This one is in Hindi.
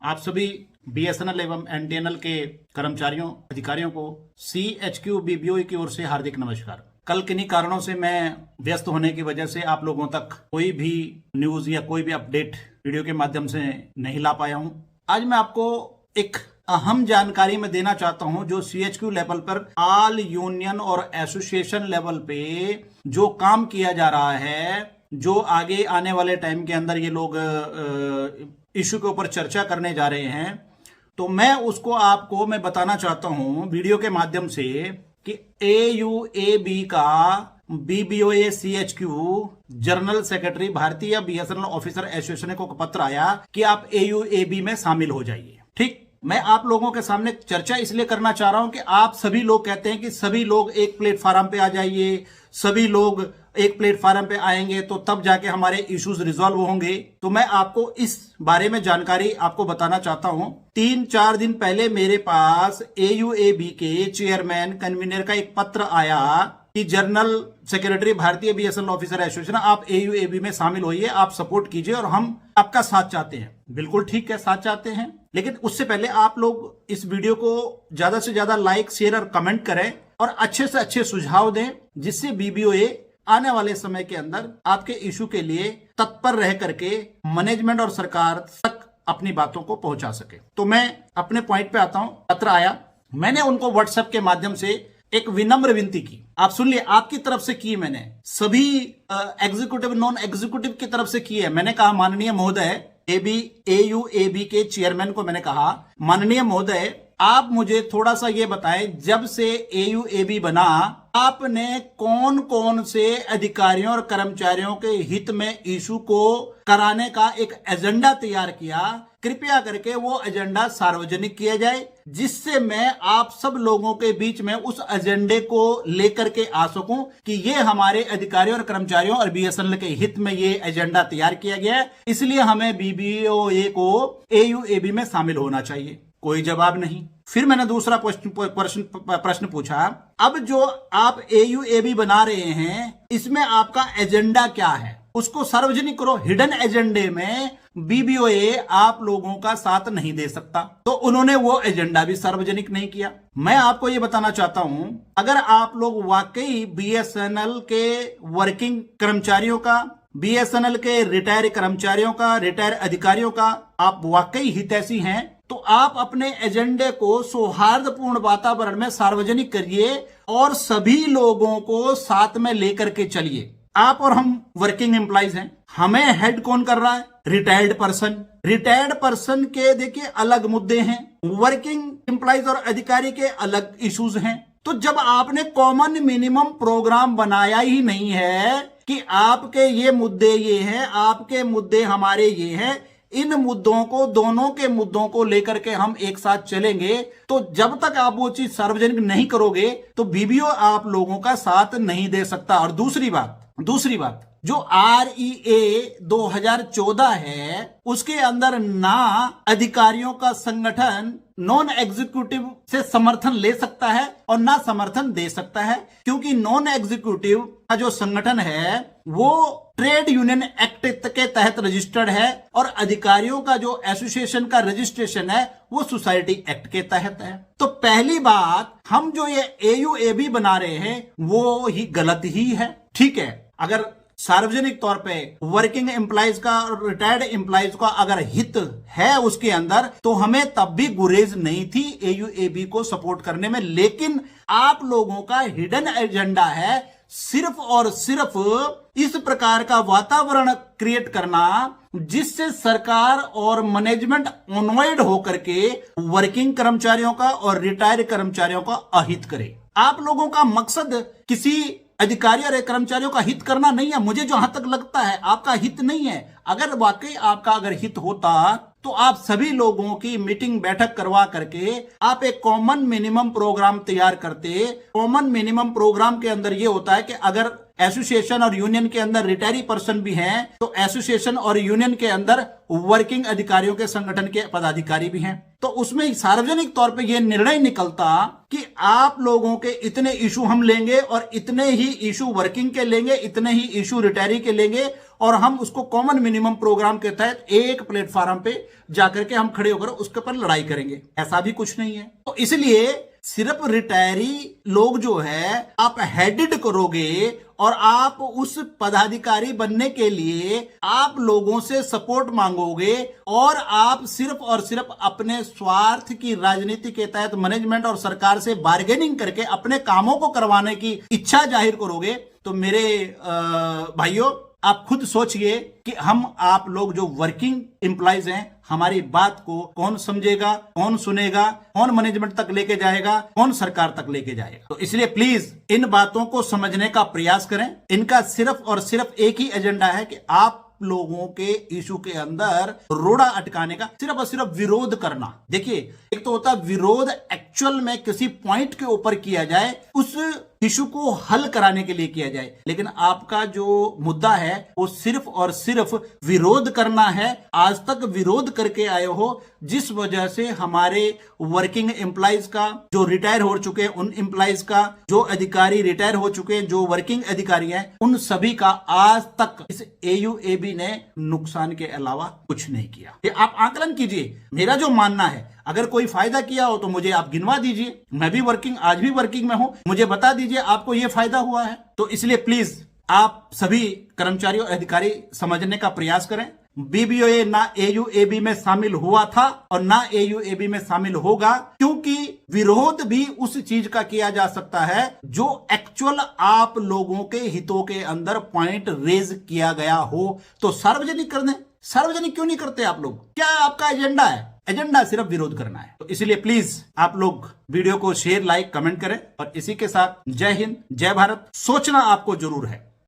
आप सभी बीएसएनएल एवं एनटीएनएल के कर्मचारियों अधिकारियों को सीएचक्यू बीबीओई की ओर से हार्दिक नमस्कार। कल किन्हीं कारणों से मैं व्यस्त होने की वजह से आप लोगों तक कोई भी न्यूज या कोई भी अपडेट वीडियो के माध्यम से नहीं ला पाया हूं। आज मैं आपको एक अहम जानकारी में देना चाहता हूं जो सीएचक्यू लेवल पर ऑल यूनियन और एसोसिएशन लेवल पे जो काम किया जा रहा है, जो आगे आने वाले टाइम के अंदर ये लोग इश्यू के ऊपर चर्चा करने जा रहे हैं, तो मैं उसको आपको मैं बताना चाहता हूं वीडियो के माध्यम से कि AUAB का BBOA CHQ जनरल सेक्रेटरी भारतीय बीएसएनएल ऑफिसर एसोसिएशन को पत्र आया कि आप AUAB में शामिल हो जाइए। ठीक, मैं आप लोगों के सामने चर्चा इसलिए करना चाह रहा हूं कि आप सभी लोग कहते हैं कि सभी लोग एक प्लेटफार्म पे आ जाइए, सभी लोग एक प्लेटफार्म पे आएंगे तो तब जाके हमारे इश्यूज रिजॉल्व होंगे। तो मैं आपको इस बारे में जानकारी आपको बताना चाहता हूं। 3-4 दिन पहले मेरे पास AUAB के चेयरमैन कन्वीनर का एक पत्र आया कि जनरल सेक्रेटरी भारतीय बीएसएनएल ऑफिसर एसोसिएशन आप AUAB में शामिल होइए, आप सपोर्ट कीजिए और हम आपका साथ चाहते हैं। बिल्कुल ठीक है, साथ चाहते हैं, लेकिन उससे पहले आप लोग इस वीडियो को ज्यादा से ज्यादा लाइक, शेयर और कमेंट करें और अच्छे से अच्छे सुझाव दें, जिससे BBOA आने वाले समय के अंदर आपके इशू के लिए तत्पर रह करके मैनेजमेंट और सरकार तक अपनी बातों को पहुंचा सके। तो मैं अपने पॉइंट पे आता हूं। पत्र आया, मैंने उनको व्हाट्सएप के माध्यम से एक विनम्र विनती की। आप सुन लिए, आपकी तरफ से की, मैंने सभी एग्जीक्यूटिव नॉन एग्जीक्यूटिव की तरफ से की है। मैंने कहा माननीय महोदय, AUAB के चेयरमैन को मैंने कहा, माननीय महोदय आप मुझे थोड़ा सा ये बताएं, जब से AUAB बना आपने कौन कौन से अधिकारियों और कर्मचारियों के हित में इशू को कराने का एक एजेंडा तैयार किया। कृपया करके वो एजेंडा सार्वजनिक किया जाए, जिससे मैं आप सब लोगों के बीच में उस एजेंडे को लेकर के आ सकूं कि ये हमारे अधिकारियों और कर्मचारियों और बीएसएनएल के हित में ये एजेंडा तैयार किया गया है, इसलिए हमें BBOA को AUAB में शामिल होना चाहिए। कोई जवाब नहीं। फिर मैंने दूसरा प्रश्न पूछा, अब जो आप AUAB बना रहे हैं इसमें आपका एजेंडा क्या है, उसको सार्वजनिक करो। हिडन एजेंडे में BBOA आप लोगों का साथ नहीं दे सकता, तो उन्होंने वो एजेंडा भी सार्वजनिक नहीं किया। मैं आपको ये बताना चाहता हूं, अगर आप लोग वाकई BSNL के वर्किंग कर्मचारियों का, BSNL के रिटायर कर्मचारियों का, रिटायर अधिकारियों का आप वाकई हितैषी हैं, तो आप अपने एजेंडे को सौहार्दपूर्ण वातावरण में सार्वजनिक करिए और सभी लोगों को साथ में लेकर के चलिए। आप और हम वर्किंग एम्प्लॉइज हैं, हमें हेड कौन कर रहा है? Retired person. रिटायर्ड पर्सन के देखिए अलग मुद्दे हैं, वर्किंग एम्प्लॉइज और अधिकारी के अलग इश्यूज हैं। तो जब आपने कॉमन मिनिमम प्रोग्राम बनाया ही नहीं है कि आपके ये मुद्दे ये हैं, आपके मुद्दे हमारे ये हैं, इन मुद्दों को, दोनों के मुद्दों को लेकर के हम एक साथ चलेंगे, तो जब तक आप वो चीज सार्वजनिक नहीं करोगे तो BBO आप लोगों का साथ नहीं दे सकता। और दूसरी बात जो REA 2014 है, उसके अंदर ना अधिकारियों का संगठन नॉन एग्जीक्यूटिव से समर्थन ले सकता है और ना समर्थन दे सकता है, क्योंकि नॉन एग्जीक्यूटिव का जो संगठन है वो ट्रेड यूनियन एक्ट के तहत रजिस्टर्ड है और अधिकारियों का जो एसोसिएशन का रजिस्ट्रेशन है वो सोसाइटी एक्ट के तहत है। तो पहली बात, हम जो ये AUAB बना रहे हैं वो ही गलत ही है। ठीक है, अगर सार्वजनिक तौर पे वर्किंग एम्प्लॉइज का और रिटायर्ड एम्प्लॉइज का अगर हित है उसके अंदर, तो हमें तब भी गुरेज नहीं थी AUAB को सपोर्ट करने में। लेकिन आप लोगों का हिडन एजेंडा है सिर्फ और सिर्फ इस प्रकार का वातावरण क्रिएट करना जिससे सरकार और मैनेजमेंट अनॉयड होकर के वर्किंग कर्मचारियों का और रिटायर्ड कर्मचारियों का अहित करे। आप लोगों का मकसद किसी अधिकारी और कर्मचारियों का हित करना नहीं है। मुझे जहां तक लगता है आपका हित नहीं है। अगर वाकई आपका अगर हित होता तो आप सभी लोगों की मीटिंग बैठक करवा करके आप एक कॉमन मिनिमम प्रोग्राम तैयार करते। कॉमन मिनिमम प्रोग्राम के अंदर यह होता है कि अगर एसोसिएशन और यूनियन के अंदर रिटायरी पर्सन भी हैं तो एसोसिएशन और यूनियन के अंदर वर्किंग अधिकारियों के संगठन के पदाधिकारी भी हैं। तो उसमें सार्वजनिक तौर पे यह निर्णय निकलता कि आप लोगों के इतने इशू हम लेंगे और इतने ही इशू वर्किंग के लेंगे, इतने ही इशू रिटायरी के लेंगे और हम उसको कॉमन मिनिमम प्रोग्राम के तहत एक प्लेटफॉर्म पे जाकर के हम खड़े होकर उसके पर लड़ाई करेंगे। ऐसा भी कुछ नहीं है। तो इसलिए सिर्फ रिटायरी लोग जो है आप हेडेड करोगे और आप उस पदाधिकारी बनने के लिए आप लोगों से सपोर्ट मांगोगे और आप सिर्फ और सिर्फ अपने स्वार्थ की राजनीति के तहत मैनेजमेंट और सरकार से बार्गेनिंग करके अपने कामों को करवाने की इच्छा जाहिर करोगे, तो मेरे भाइयों आप खुद सोचिए कि हम आप लोग जो वर्किंग एम्प्लॉइज हैं, हमारी बात को कौन समझेगा, कौन सुनेगा, कौन मैनेजमेंट तक लेके जाएगा, कौन सरकार तक लेके जाएगा। तो इसलिए प्लीज इन बातों को समझने का प्रयास करें। इनका सिर्फ और सिर्फ एक ही एजेंडा है कि आप लोगों के इशू के अंदर रोड़ा अटकाने का, सिर्फ और सिर्फ विरोध करना। देखिए, एक तो होता है विरोध एक्चुअल में किसी पॉइंट के ऊपर किया जाए, उस इशू को हल कराने के लिए किया जाए, लेकिन आपका जो मुद्दा है वो सिर्फ और सिर्फ विरोध करना है। आज तक विरोध करके आए हो, जिस वजह से हमारे वर्किंग एम्प्लॉइज का, जो रिटायर हो चुके हैं उन एम्प्लॉइज का, जो अधिकारी रिटायर हो चुके हैं, जो वर्किंग अधिकारी हैं, उन सभी का आज तक इस AUAB ने नुकसान के अलावा कुछ नहीं किया। ये आप आकलन कीजिए। मेरा जो मानना है, अगर कोई फायदा किया हो तो मुझे आप गिनवा दीजिए। मैं भी आज भी वर्किंग में हूं, मुझे बता दीजिए आपको ये फायदा हुआ है। तो इसलिए प्लीज आप सभी कर्मचारी और अधिकारी समझने का प्रयास करें। BBOA ना AUAB में शामिल हुआ था और ना AUAB में शामिल होगा, क्योंकि विरोध भी उस चीज का किया जा सकता है जो एक्चुअल आप लोगों के हितों के अंदर पॉइंट रेज किया गया हो। तो सार्वजनिक कर दें। सार्वजनिक क्यों नहीं करते आप लोग? क्या आपका एजेंडा है? एजेंडा सिर्फ विरोध करना है। तो इसलिए प्लीज आप लोग वीडियो को शेयर, लाइक, कमेंट करें और इसी के साथ जय हिंद, जय भारत। सोचना आपको जरूर है।